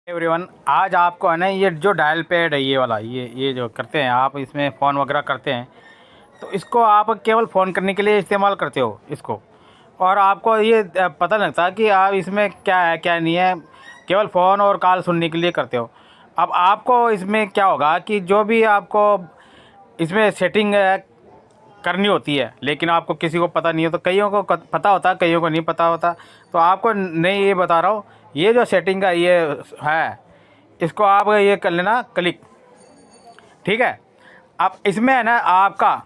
Everyone, आज आपको है ना ये जो डायल पैड है ये वाला ये जो करते हैं आप, इसमें फ़ोन वगैरह करते हैं तो इसको आप केवल फ़ोन करने के लिए इस्तेमाल करते हो इसको। और आपको ये पता नहीं लगता कि आप इसमें क्या है क्या नहीं है, केवल फ़ोन और कॉल सुनने के लिए करते हो। अब आपको इसमें क्या होगा कि जो भी आपको इसमें सेटिंग करनी होती है, लेकिन आपको किसी को पता नहीं है, तो कईयों को पता होता, कईयों को नहीं पता होता। तो आपको नहीं, ये बता रहा हूँ, ये जो सेटिंग का ये है, इसको आप ये कर लेना क्लिक, ठीक है। अब इसमें है ना आपका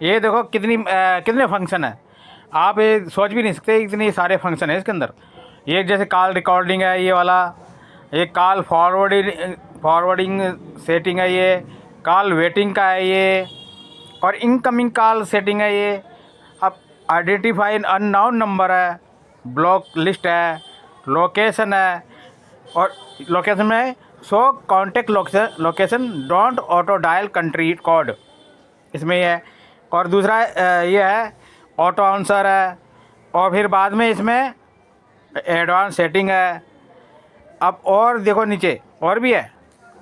ये देखो कितने फंक्शन है, आप ये सोच भी नहीं सकते इतने सारे फंक्शन है इसके अंदर। ये जैसे कॉल रिकॉर्डिंग है ये वाला, ये कॉल फॉरवर्डिंग सेटिंग है, ये कॉल वेटिंग का है ये, और इनकमिंग कॉल सेटिंग है ये। अब आइडेंटिफाई अननोन नंबर है, ब्लॉक लिस्ट है, लोकेशन है, और लोकेशन में show contact location don't auto dial country code, इसमें ये है। और दूसरा ये है ऑटो आंसर है, और फिर बाद में इसमें एडवांस सेटिंग है। अब और देखो नीचे और भी है,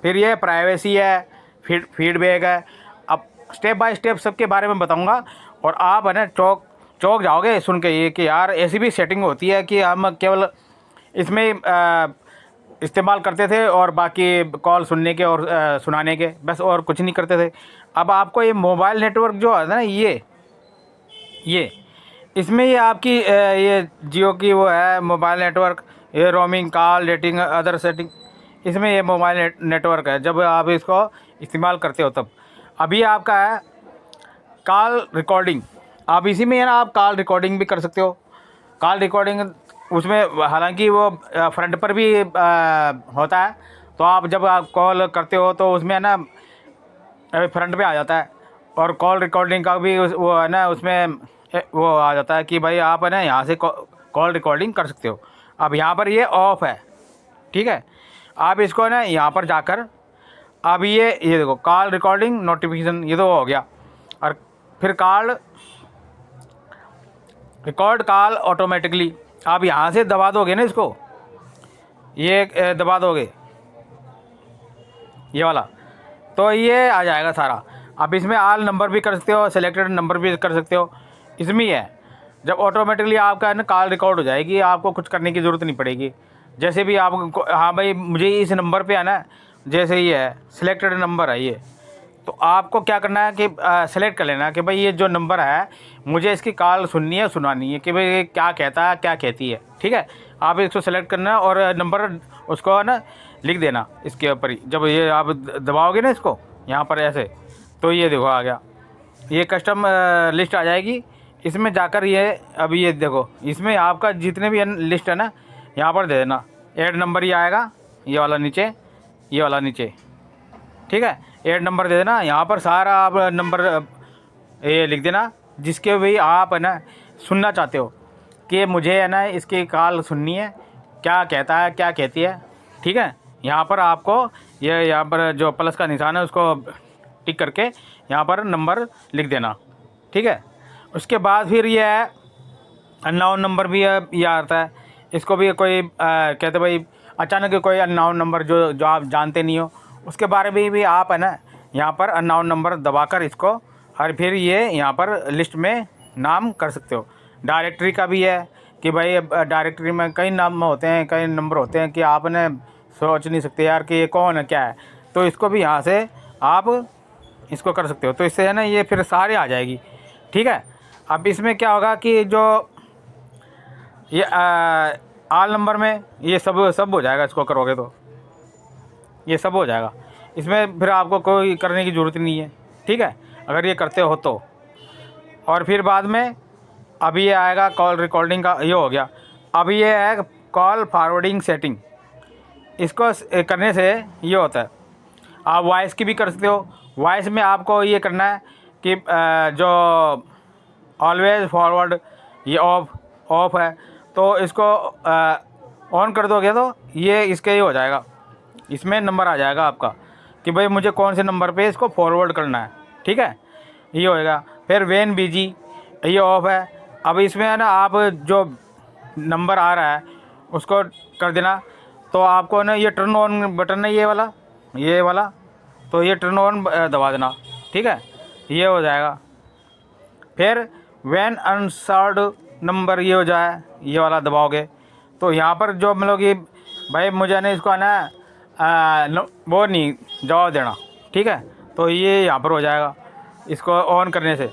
फिर ये प्राइवेसी है, फिर फीडबैक है। अब स्टेप बाय स्टेप सबके बारे में बताऊंगा, और आप है ना चौक जाओगे सुन के ये कि यार ऐसी भी सेटिंग होती है कि हम केवल इसमें इस्तेमाल करते थे और बाकी कॉल सुनने के और सुनाने के, बस और कुछ नहीं करते थे। अब आपको ये मोबाइल नेटवर्क जो है ना ये इसमें ये आपकी ये जियो की वो है मोबाइल नेटवर्क, ये roaming call rating other setting, इसमें ये मोबाइल नेटवर्क है जब आप इसको इस्तेमाल करते हो तब। अभी आपका है कॉल रिकॉर्डिंग, आप इसी में है ना आप कॉल रिकॉर्डिंग भी कर सकते हो। कॉल रिकॉर्डिंग उसमें हालांकि वो फ्रंट पर भी होता है, तो आप जब आप कॉल करते हो तो उसमें है ना फ्रंट पे आ जाता है। और कॉल रिकॉर्डिंग का भी वो है ना उसमें वो आ जाता है कि भाई आप है ना यहाँ से कॉल रिकॉर्डिंग कर सकते हो। अब यहाँ पर ये ऑफ है, ठीक है। आप इसको है ना यहाँ पर जाकर अब ये देखो कॉल रिकॉर्डिंग नोटिफिकेशन, ये तो हो गया। और फिर रिकॉर्ड कॉल ऑटोमेटिकली, आप यहाँ से दबा दोगे ना इसको, ये दबा दोगे ये वाला, तो ये आ जाएगा सारा। आप इसमें ऑल नंबर भी कर सकते हो, सेलेक्टेड नंबर भी कर सकते हो, इसमें ही है। जब ऑटोमेटिकली आपका है ना कॉल रिकॉर्ड हो जाएगी, आपको कुछ करने की ज़रूरत नहीं पड़ेगी। जैसे भी आपको, हाँ भाई मुझे इस नंबर पे है ना, जैसे ये है सिलेक्टेड नंबर है ये, तो आपको क्या करना है कि सेलेक्ट कर लेना कि भाई ये जो नंबर है मुझे इसकी कॉल सुननी है सुनानी है, कि भाई ये क्या कहता है क्या कहती है, ठीक है। आप इसको सेलेक्ट करना और नंबर उसको है ना लिख देना इसके ऊपर ही। जब ये आप दबाओगे ना इसको यहाँ पर ऐसे, तो ये देखो आ गया, ये कस्टम लिस्ट आ जाएगी। इसमें जाकर ये अभी ये देखो, इसमें आपका जितने भी लिस्ट है ना यहाँ पर दे देना, ऐड नंबर ही आएगा, ये वाला नीचे, ये वाला नीचे, ठीक है। ऐड नंबर दे देना, यहाँ पर सारा आप नंबर ये लिख देना जिसके भी आप है ना सुनना चाहते हो, कि मुझे है ना इसकी कॉल सुननी है, क्या कहता है क्या कहती है, ठीक है। यहाँ पर आपको ये यहाँ पर जो प्लस का निशान है उसको टिक करके यहाँ पर नंबर लिख देना, ठीक है। उसके बाद फिर ये है अननोन नंबर भी ये आता है, इसको भी कोई कहते भाई अचानक कोई अननोन नंबर जो आप जानते नहीं हो, उसके बारे में भी आप है ना यहाँ पर अननोन नंबर दबाकर इसको, और फिर ये यहाँ पर लिस्ट में नाम कर सकते हो। डायरेक्टरी का भी है कि भाई डायरेक्टरी में कई नाम होते हैं, कई नंबर होते हैं कि आपने सोच नहीं सकते यार कि ये कौन है क्या है, तो इसको भी यहाँ से आप इसको कर सकते हो। तो इससे है ना ये फिर सारे आ जाएगी, ठीक है। अब इसमें क्या होगा कि जो ये आल नंबर में ये सब हो जाएगा, इसको करोगे तो ये सब हो जाएगा। इसमें फिर आपको कोई करने की ज़रूरत नहीं है, ठीक है, अगर ये करते हो तो। और फिर बाद में अभी ये आएगा कॉल रिकॉर्डिंग का, ये हो गया। अभी ये है कॉल फॉरवर्डिंग सेटिंग, इसको करने से ये होता है, आप वॉइस की भी कर सकते हो। वॉइस में आपको ये करना है कि जो ऑलवेज फॉरवर्ड ये ऑफ है, तो इसको ऑन कर दोगे तो ये इसके ही हो जाएगा, इसमें नंबर आ जाएगा आपका कि भाई मुझे कौन से नंबर पे इसको फॉरवर्ड करना है, ठीक है, ये होएगा। फिर वेन बिजी ये ऑफ है। अब इसमें है ना आप जो नंबर आ रहा है उसको कर देना तो आपको ना ये टर्न ऑन बटन है ये वाला, तो ये टर्न ऑन दबा देना, ठीक है, ये हो जाएगा। फिर वैन अनसॉल्व्ड नंबर ये हो जाए, ये वाला दबाओगे तो यहाँ पर जो मतलब कि भाई मुझे ना इसको ना वो नहीं जवाब देना, ठीक है, तो ये यहाँ पर हो जाएगा इसको ऑन करने से।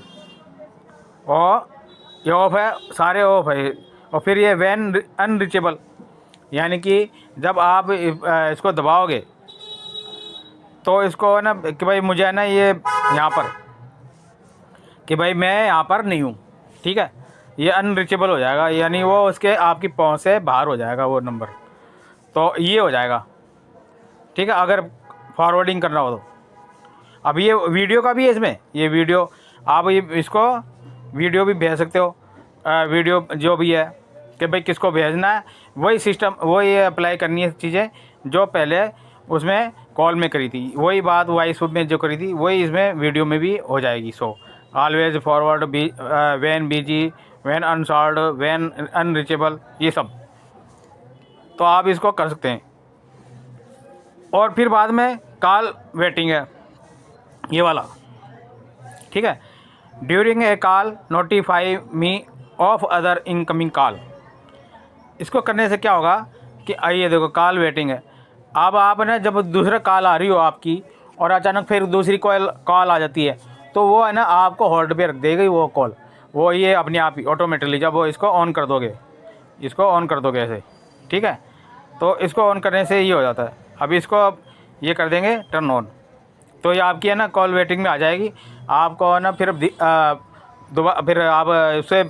और ये ऑफ है, सारे ऑफ है। और फिर ये वैन अनरीचेबल, यानी कि जब आप इसको दबाओगे तो इसको ना कि भाई मुझे है ना ये यहाँ पर कि भाई मैं यहाँ पर नहीं हूँ, ठीक है, ये अनरीचेबल हो जाएगा, यानी वो उसके आपकी पहुँच से बाहर हो जाएगा वो नंबर, तो ये हो जाएगा, ठीक है, अगर फॉरवर्डिंग करना हो तो। अब ये वीडियो का भी है इसमें, ये वीडियो आप इसको वीडियो भी भेज सकते हो, वीडियो जो भी है कि भाई किसको भेजना है, वही सिस्टम वही अप्लाई करनी है चीज़ें जो पहले उसमें कॉल में करी थी, वही बात वॉइस में जो करी थी वही इसमें वीडियो में भी हो जाएगी। So always forward when busy, when unsolved, when unreachable, ये सब तो आप इसको कर सकते हैं। और फिर बाद में कॉल वेटिंग है ये वाला, ठीक है, during a call notify me of other incoming call. इसको करने से क्या होगा कि आइए देखो कॉल वेटिंग है, अब आप ना जब दूसरा कॉल आ रही हो आपकी और अचानक फिर दूसरी कॉल आ जाती है तो वो है ना आपको होल्ड पे रख देगी वो कॉल, वो ये अपने आप ही ऑटोमेटिकली जब वो इसको ऑन कर दोगे, इसको ऑन कर दोगे ऐसे, ठीक है, तो इसको ऑन करने से ये हो जाता है। अभी इसको ये कर देंगे टर्न ऑन, तो ये आपकी है ना कॉल वेटिंग में आ जाएगी, आपको है ना फिर दोबारा फिर आप उससे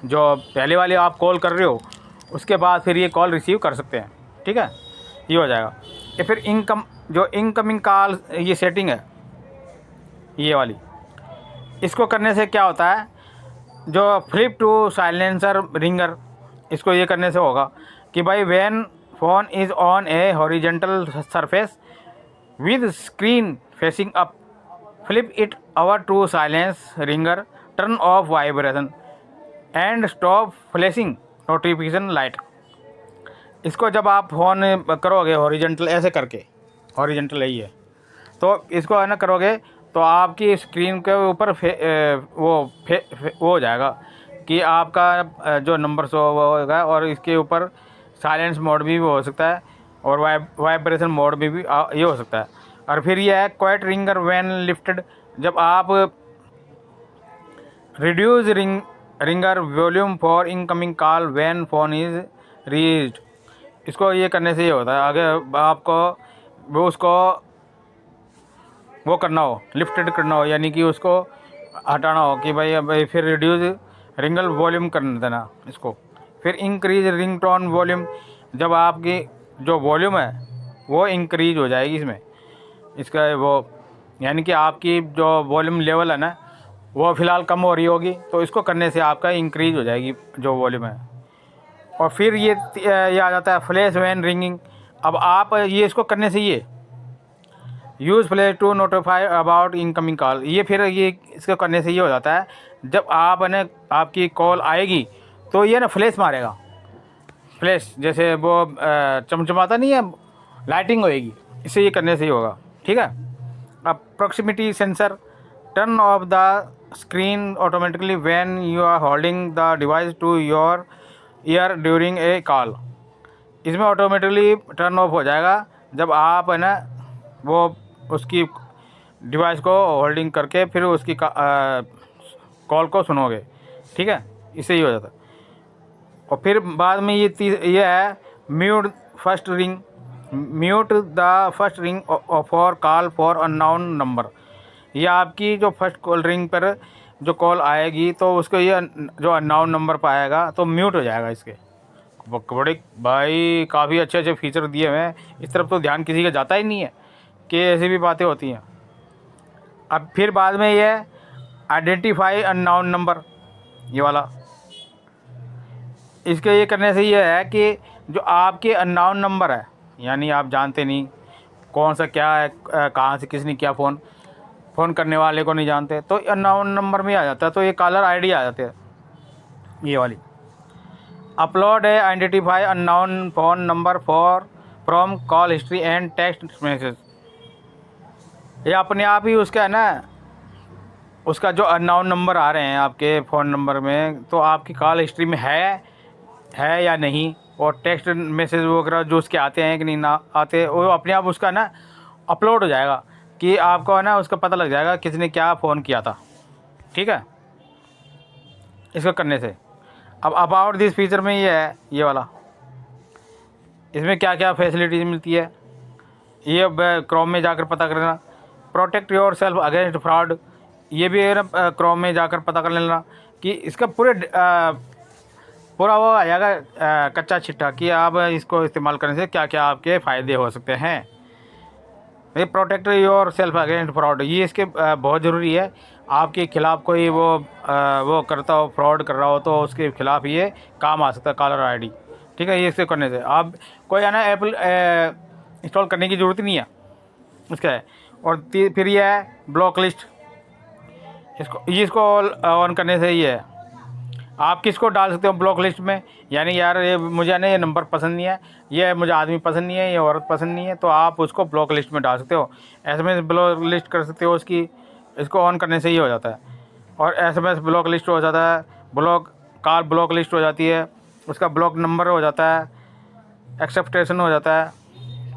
जो पहले वाली आप कॉल कर रहे हो उसके बाद फिर ये कॉल रिसीव कर सकते हैं, ठीक है, ये हो जाएगा। ये फिर इनकमिंग कॉल ये सेटिंग है ये वाली, इसको करने से क्या होता है, जो फ्लिप टू साइलेंसर रिंगर, इसको ये करने से होगा कि भाई when phone is on a horizontal surface with screen facing up, flip it over to silence ringer, turn off vibration and stop flashing notification light. इसको जब आप फ़ोन करोगे हॉरिजेंटल ऐसे करके, हॉरिजेंटल यही है, तो इसको है ना करोगे तो आपकी स्क्रीन के ऊपर वो हो जाएगा कि आपका जो नंबर शो होगा, और इसके ऊपर साइलेंस मोड भी हो सकता है और वाइब्रेशन मोड भी ये हो सकता है। और फिर ये है क्वाइट रिंगर व्हेन लिफ्टेड, जब आप reduce ringer volume for incoming call when phone is reached. इसको ये करने से ये होता है अगर आपको वो उसको वो करना हो, लिफ्टेड करना हो, यानी कि उसको हटाना हो कि भाई फिर रिड्यूस रिंगल वॉल्यूम कर देना इसको। फिर इंक्रीज रिंगटोन वॉल्यूम, जब आपकी जो वॉल्यूम है वो इंक्रीज हो जाएगी इसमें, इसका वो यानी कि आपकी जो वॉल्यूम लेवल है ना वो फ़िलहाल कम हो रही होगी, तो इसको करने से आपका इंक्रीज हो जाएगी जो वॉल्यूम है। और फिर ये आ जाता है फ्लैश वैन रिंगिंग। अब आप ये इसको करने से ये use flash to notify about incoming call, ये फिर ये इसको करने से ये हो जाता है जब आप ने आपकी कॉल आएगी तो ये ना फ्लैश मारेगा, फ्लैश जैसे वो चमचमाता नहीं है, लाइटिंग होएगी, इससे ये करने से ही होगा, ठीक है। अब proximity sensor, turn off the screen automatically when you are holding the device to your ear during a call. इसमें ऑटोमेटिकली टर्न ऑफ हो जाएगा जब आप है ना वो उसकी डिवाइस को होल्डिंग करके फिर उसकी कॉल को सुनोगे, ठीक है, इससे ही हो जाता है। और फिर बाद में ये है mute first ring, mute the first ring for call for unknown number. ये आपकी जो फर्स्ट कॉल रिंग पर जो कॉल आएगी तो उसको ये जो अननोन नंबर पर आएगा तो म्यूट हो जाएगा। इसके बड़े भाई काफ़ी अच्छे अच्छे फीचर दिए हुए हैं, इस तरफ तो ध्यान किसी का जाता ही नहीं है कि ऐसी भी बातें होती हैं। अब फिर बाद में ये आइडेंटिफाई अननोन नंबर, ये वाला, इसके ये करने से ये है कि जो आपके अननोन नंबर है, यानी आप जानते नहीं कौन सा क्या है, कहाँ से किसने क्या फ़ोन करने वाले को नहीं जानते, तो अननोन नंबर में आ जाता है, तो ये कॉलर आईडी आ जाते हैं ये वाली। अपलोड है identify unknown phone number for from call history and text message. ये अपने आप ही उसका है ना, उसका जो अननोन नंबर आ रहे हैं आपके फ़ोन नंबर में, तो आपकी कॉल हिस्ट्री में है या नहीं, और टेक्स्ट मैसेज वगैरह जो उसके आते हैं कि नहीं ना आते, वो अपने आप उसका ना अपलोड हो जाएगा कि आपको है ना उसका पता लग जाएगा किसने क्या फ़ोन किया था। ठीक है, इसको करने से। अब अबाउट दिस फीचर में ये है, ये वाला, इसमें क्या क्या फैसिलिटीज़ मिलती है ये क्रोम में जाकर पता करना। Protect your self against fraud, ये भी है ना क्रोम में जाकर पता कर लेना कि इसका पूरा वो आ जाएगा कच्चा चिट्ठा कि आप इसको इस्तेमाल करने से क्या क्या आपके फ़ायदे हो सकते हैं। ये protect your self against fraud, ये इसके बहुत ज़रूरी है। आपके खिलाफ़ कोई वो करता हो, फ्रॉड कर रहा हो, तो उसके खिलाफ़ ये काम आ सकता है कॉलर आईडी। ठीक है, ये इससे करने से आप कोई है ना एप्पल इंस्टॉल करने की ज़रूरत नहीं है इसका है। और फिर ये है ब्लॉक लिस्ट, इसको ऑन करने से ये है आप किसको डाल सकते हो ब्लॉक लिस्ट में, यानी यार ये मुझे ना ये नंबर पसंद नहीं है, ये मुझे आदमी पसंद नहीं है, ये औरत पसंद नहीं है, तो आप उसको ब्लॉक लिस्ट में डाल सकते हो। एसएमएस ब्लॉक लिस्ट कर सकते हो उसकी, इसको ऑन करने से ही हो जाता है। और एसएमएस ब्लॉक लिस्ट हो जाता है, कॉल ब्लॉक लिस्ट हो जाती है, उसका ब्लॉक नंबर हो जाता है, एक्सेप्टेशन हो जाता है।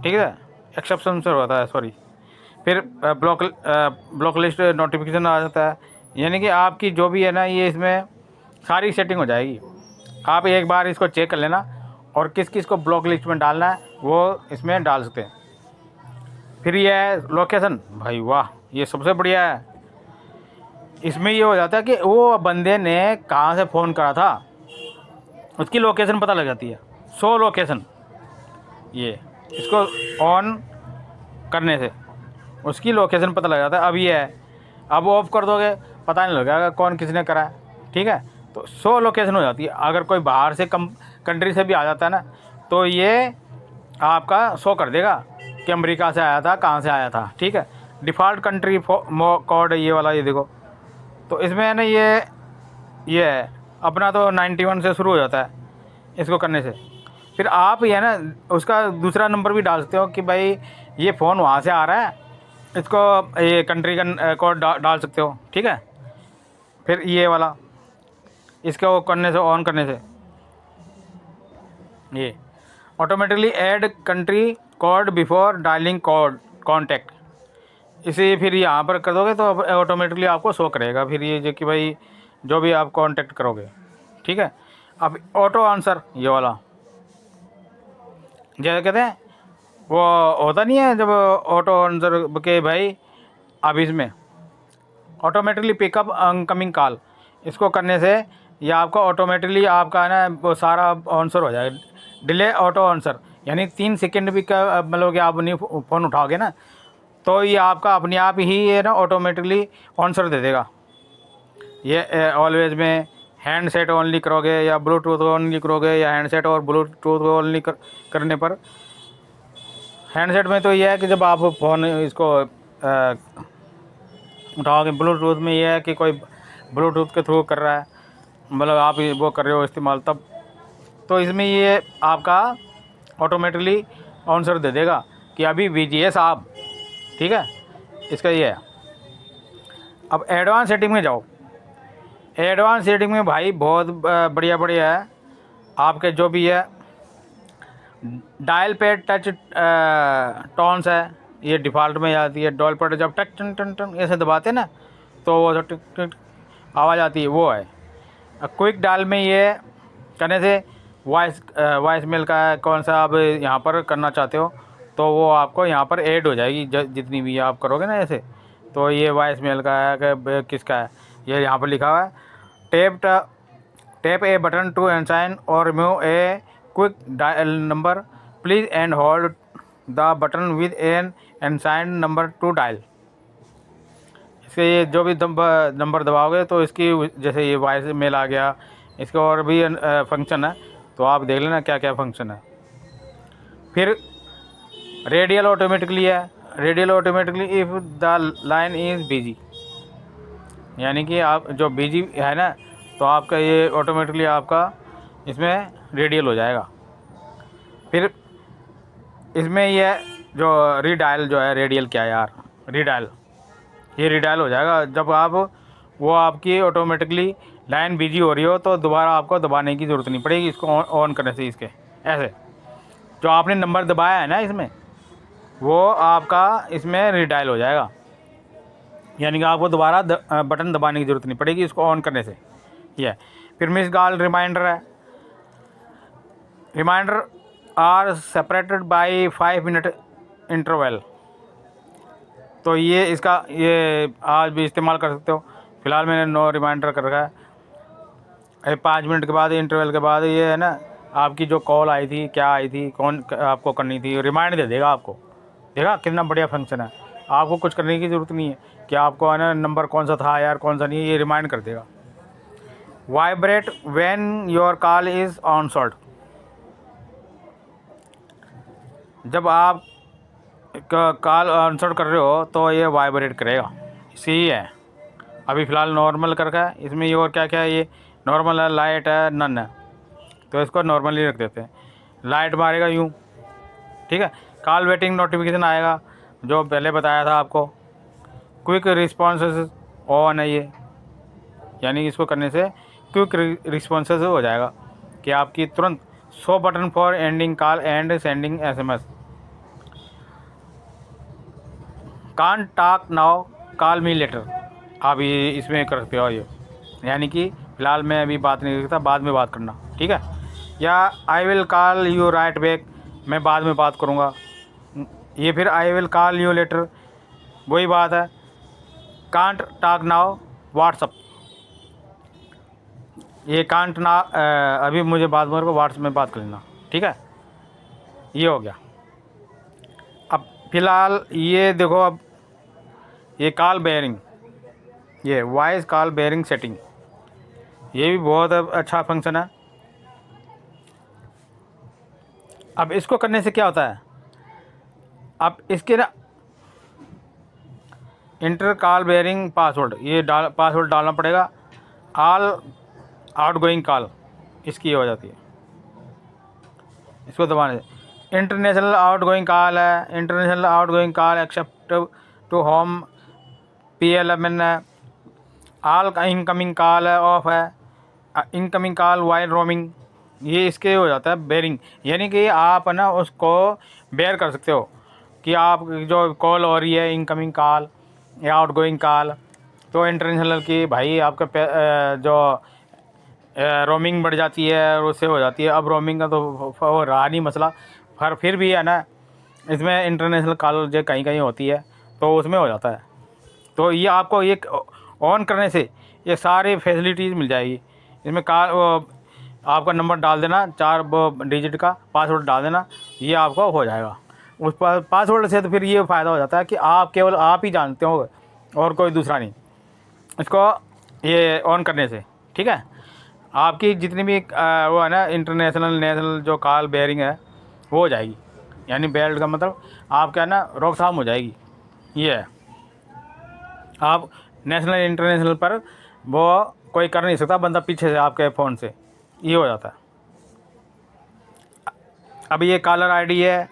ठीक है, एक्सेप्शन से हो जाता है, सॉरी। फिर ब्लॉक लिस्ट नोटिफिकेशन आ जाता है, यानी कि आपकी जो भी है ना ये इसमें सारी सेटिंग हो जाएगी। आप एक बार इसको चेक कर लेना और किस किस को ब्लॉक लिस्ट में डालना है वो इसमें डाल सकते हैं। फिर ये है लोकेशन, भाई वाह, ये सबसे बढ़िया है। इसमें ये हो जाता है कि वो बंदे ने कहाँ से फ़ोन करा था उसकी लोकेशन पता लग जाती है, शो लोकेशन। ये इसको ऑन करने से उसकी लोकेशन पता लग जाता है। अब ये है, अब ऑफ कर दोगे पता नहीं लगेगा कौन किसने करा है। ठीक है, तो शो लोकेशन हो जाती है। अगर कोई बाहर से कंट्री से भी आ जाता है ना, तो ये आपका शो कर देगा कि अमेरिका से आया था, कहाँ से आया था। ठीक है, डिफ़ॉल्ट कंट्री कोड है ये वाला, ये देखो। तो इसमें है ना ये है अपना तो 91 से शुरू हो जाता है इसको करने से। फिर आप ये ना उसका दूसरा नंबर भी डाल सकते हो कि भाई ये फ़ोन वहाँ से आ रहा है, इसको ये कंट्री का कोड डाल सकते हो। ठीक है, फिर ये वाला इसको करने से, ऑन करने से ये automatically add country code before dialing code contact, इसे फिर यहाँ पर कर दोगे तो ऑटोमेटिकली आपको शो करेगा फिर ये जो कि भाई जो भी आप कांटेक्ट करोगे। ठीक है, अब ऑटो आंसर ये वाला, जैसे कहते हैं वो होता नहीं है जब ऑटो आंसर के भाई, अब इसमें ऑटोमेटिकली पिकअप इनकमिंग कॉल, इसको करने से ये आपका ऑटोमेटिकली आपका है ना वो सारा आंसर हो जाएगा। डिले ऑटो आंसर, यानी 3 सेकंड भी का मतलब कि आप नहीं फ़ोन उठाओगे ना, तो ये आपका अपने आप ही ये ना ऑटोमेटिकली आंसर दे देगा। ये ऑलवेज में हैंडसेट ओनली करोगे या ब्लूटूथ ओनली करोगे, या हैंडसेट और ब्लूटूथ ओनली करने पर, हैंडसेट में तो ये है कि जब आप फ़ोन इसको उठाओगे, ब्लूटूथ में ये है कि कोई ब्लूटूथ के थ्रू कर रहा है, मतलब आप वो कर रहे हो इस्तेमाल तब, तो इसमें ये आपका ऑटोमेटिकली आंसर दे देगा कि अभी बिजी है साहब। ठीक है, इसका ये है। अब एडवांस सेटिंग में जाओ। एडवांस सेटिंग में भाई बहुत बढ़िया बढ़िया है आपके जो भी है डायल पैड टच टोन्स है, ये डिफ़ॉल्ट में आती है। डायल पैड जब टच टन टन टन ऐसे दबाते हैं ना तो वो जो टिक टिक आवाज़ आती है वो है। क्विक डायल में ये करने से वॉइस मेल का कौन सा आप यहाँ पर करना चाहते हो तो वो आपको यहाँ पर ऐड हो जाएगी, जितनी भी आप करोगे ना ऐसे, तो ये वॉइस मेल का है कि किसका है, ये यहाँ पर लिखा हुआ है। Tap a button to unassign और remove a quick dial number, press and hold the button with an unassigned number to dial. इसके ये जो भी नंबर दबाओगे तो इसकी जैसे ये वॉइस मेल आ गया, इसके और भी फंक्शन है, तो आप देख लेना क्या क्या फंक्शन है। फिर रेडियल ऑटोमेटिकली है, radial automatically if the line is busy, यानी कि आप जो बिजी है ना तो आपका ये ऑटोमेटिकली आपका इसमें रेडियल हो जाएगा। फिर इसमें ये जो रीडायल जो है, रेडियल क्या है यार, रीडायल, ये रीडायल हो जाएगा जब आप वो आपकी ऑटोमेटिकली लाइन बिजी हो रही हो, तो दोबारा आपको दबाने की ज़रूरत नहीं पड़ेगी इसको ऑन करने से। इसके ऐसे जो आपने नंबर दबाया है ना इसमें, वो आपका इसमें रीडायल हो जाएगा, यानी कि आपको दोबारा बटन दबाने की ज़रूरत नहीं पड़ेगी इसको ऑन करने से। ये फिर मिस कॉल रिमाइंडर है। Reminder are separated by 5 minute interval. तो ये इसका ये आज भी इस्तेमाल कर सकते हो। फ़िलहाल मैंने नो रिमाइंडर कर रखा है। 5 मिनट के बाद इंटरवल के बाद ये है ना, आपकी जो कॉल आई थी, क्या आई थी, कौन आपको करनी थी, रिमाइंड दे देगा आपको। देखा कितना बढ़िया फंक्शन है। आपको कुछ करने की ज़रूरत नहीं है कि आपको है ना नंबर कौन सा था यार, कौन सा नहीं, ये रिमाइंड कर देगा। Vibrate when your call is answered. जब आप कॉल आंसर कर रहे हो तो ये वाइब्रेट करेगा, इसी है। अभी फ़िलहाल नॉर्मल कर रखा है। इसमें ये और क्या क्या है, ये नॉर्मल है, लाइट है, नन है, तो इसको नॉर्मल ही रख देते हैं। लाइट मारेगा यूँ, ठीक है। कॉल वेटिंग नोटिफिकेशन आएगा, जो पहले बताया था आपको। क्विक रिस्पॉन्सेस ऑन है ये, यानी इसको करने से क्विक रिस्पॉन्सेस हो जाएगा कि आपकी तुरंत। Show button for ending call and sending SMS। Can't talk now, call me later. आप ये इसमें कर सकते हो ये, यानी कि फ़िलहाल मैं अभी बात नहीं कर सकता, बाद में बात करना, ठीक है। या I will call you right back, मैं बाद में बात करूँगा। ये फिर I will call you later, वही बात है। कांट टॉक नाउ व्हाट्सअप, ये कांट ना अभी मुझे बात मेरे को व्हाट्सअप में बात कर लेना, ठीक है। ये हो गया। अब फ़िलहाल ये देखो, अब ये कॉल बेयरिंग, ये वॉइस कॉल बेयरिंग सेटिंग, ये भी बहुत अच्छा फंक्शन है। अब इसको करने से क्या होता है, अब इसके ना इंटर कॉल बेयरिंग पासवर्ड, ये पासवर्ड डालना पड़ेगा। ऑल आउटगोइंग कॉल इसकी हो जाती है, इसको दबाने से। इंटरनेशनल आउटगोइंग कॉल है, international outgoing call except to home PLMN है। ऑल इनकमिंग कॉल है ऑफ है। इनकमिंग कॉल वाइल रोमिंग, ये इसके हो जाता है बेयरिंग, यानी कि आप है ना उसको बेयर कर सकते हो कि आप जो कॉल हो रही है, इनकमिंग कॉल या आउटगोइंग कॉल, तो इंटरनेशनल की भाई आपका जो रोमिंग बढ़ जाती है और उससे हो जाती है। अब रोमिंग का तो वो रहा नहीं मसला, पर फिर भी है ना, इसमें इंटरनेशनल कॉल जो कहीं कहीं होती है तो उसमें हो जाता है। तो ये आपको ये ऑन करने से ये सारी फैसिलिटीज़ मिल जाएगी। इसमें आपका नंबर डाल देना, 4 डिजिट का पासवर्ड डाल देना, ये आपको हो जाएगा। उस पासवर्ड से तो फिर ये फ़ायदा हो जाता है कि आप केवल आप ही जानते हो और कोई दूसरा नहीं, इसको ये ऑन करने से, ठीक है। आपकी जितनी भी वो है ना इंटरनेशनल नेशनल जो कॉल बेयरिंग है वो हो जाएगी, यानी बेल्ट का मतलब आपका ना रोकथाम हो जाएगी। ये है, आप नेशनल इंटरनेशनल पर वो कोई कर नहीं सकता बंदा पीछे से आपके फ़ोन से, ये हो जाता है। अब ये कॉलर आईडी है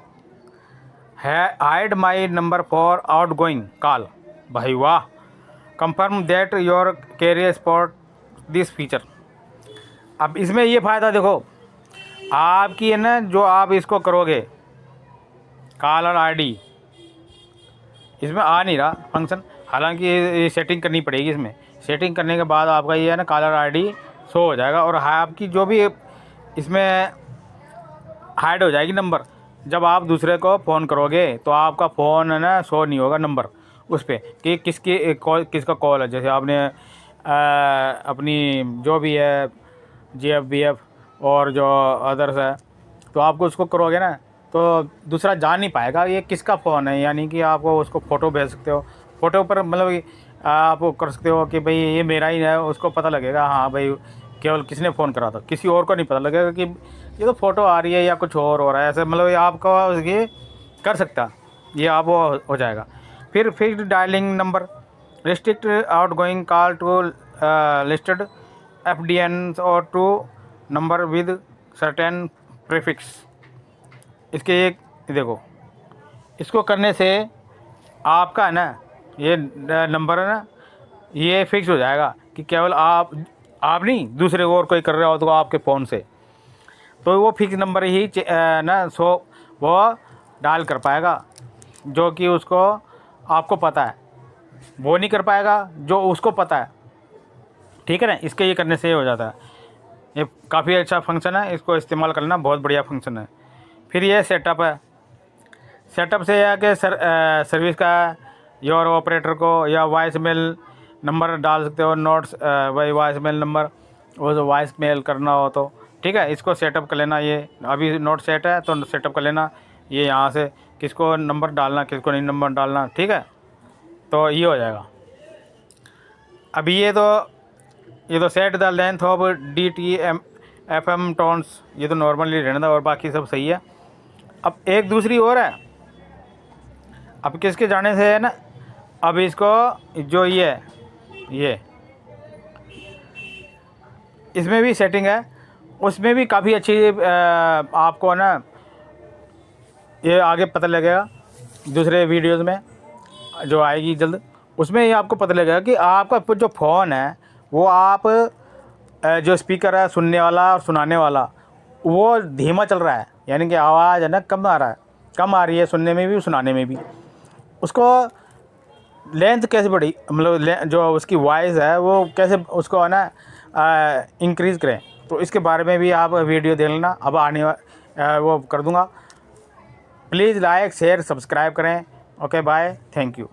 hide my number for outgoing call, भाई वाह। Confirm that your carrier supports this feature. अब इसमें ये फ़ायदा देखो, आपकी है ना जो आप इसको करोगे कॉलर आईडी, इसमें आ नहीं रहा फंक्शन, हालांकि ये सेटिंग करनी पड़ेगी। इसमें सेटिंग करने के बाद आपका ये है ना कॉलर आईडी शो हो जाएगा, और आपकी जो भी इसमें हाइड हो जाएगी नंबर। जब आप दूसरे को फ़ोन करोगे तो आपका फ़ोन है ना शो नहीं होगा नंबर उस पर कि किसका कॉल है। जैसे आपने अपनी जो भी है GF BF और जो अदर्स है, तो आपको उसको करोगे ना तो दूसरा जान नहीं पाएगा ये किसका फ़ोन है, यानी कि आपको उसको फ़ोटो भेज सकते हो। फ़ोटो पर मतलब कि आप कर सकते हो कि भाई ये मेरा ही है, उसको पता लगेगा हाँ भाई केवल किसने फ़ोन करा था, किसी और को नहीं पता लगेगा कि ये तो फ़ोटो आ रही है या कुछ और हो रहा है। ऐसे मतलब ये आपको ये कर सकता, ये आप वो हो जाएगा। फिर fixed dialing number, restrict outgoing call to listed FDN और to number with certain prefix. इसके एक देखो इसको करने से आपका है ना ये नंबर है ना ये फिक्स हो जाएगा कि केवल आप नहीं दूसरे और कोई कर रहा हो तो आपके फ़ोन से, तो वो फिक्स नंबर ही ना सो वो डायल कर पाएगा, जो कि उसको आपको पता है वो नहीं कर पाएगा जो उसको पता है। ठीक है ना, इसके ये करने से ये हो जाता है। ये काफ़ी अच्छा फंक्शन है, इसको इस्तेमाल करना बहुत बढ़िया फंक्शन है। फिर ये सेटअप है। सेटअप से यह कि सर्विस का योर ऑपरेटर को या वॉइस मेल नंबर डाल सकते हो, नोट्स वही वॉइस मेल नंबर, वो जो वॉइस मेल करना हो तो ठीक है, इसको सेटअप कर लेना। ये अभी नोट सेट है तो सेटअप कर लेना, ये यहाँ से किसको नंबर डालना किसको नहीं नंबर डालना, ठीक है, तो ये हो जाएगा। अभी ये तो set the length of DTM-FM tones, ये तो नॉर्मली रहने था और बाकी सब सही है। अब एक दूसरी और है, अब किसके जाने से है ना, अब इसको जो ये इसमें भी सेटिंग है, उसमें भी काफ़ी अच्छी आपको ना ये आगे पता लगेगा दूसरे वीडियोज़ में जो आएगी जल्द, उसमें ये आपको पता लगेगा कि आपका जो फ़ोन है वो आप जो स्पीकर है सुनने वाला और सुनाने वाला वो धीमा चल रहा है, यानी कि आवाज़ है ना कम आ रही है सुनने में भी सुनाने में भी। उसको लेंथ कैसे बढ़ी, मतलब जो उसकी वॉइस है वो कैसे उसको है ना इंक्रीज़ करें, तो इसके बारे में भी आप वीडियो देख लेना, अब वो कर दूँगा। प्लीज़ लाइक शेयर सब्सक्राइब करें। Okay bye, thank you.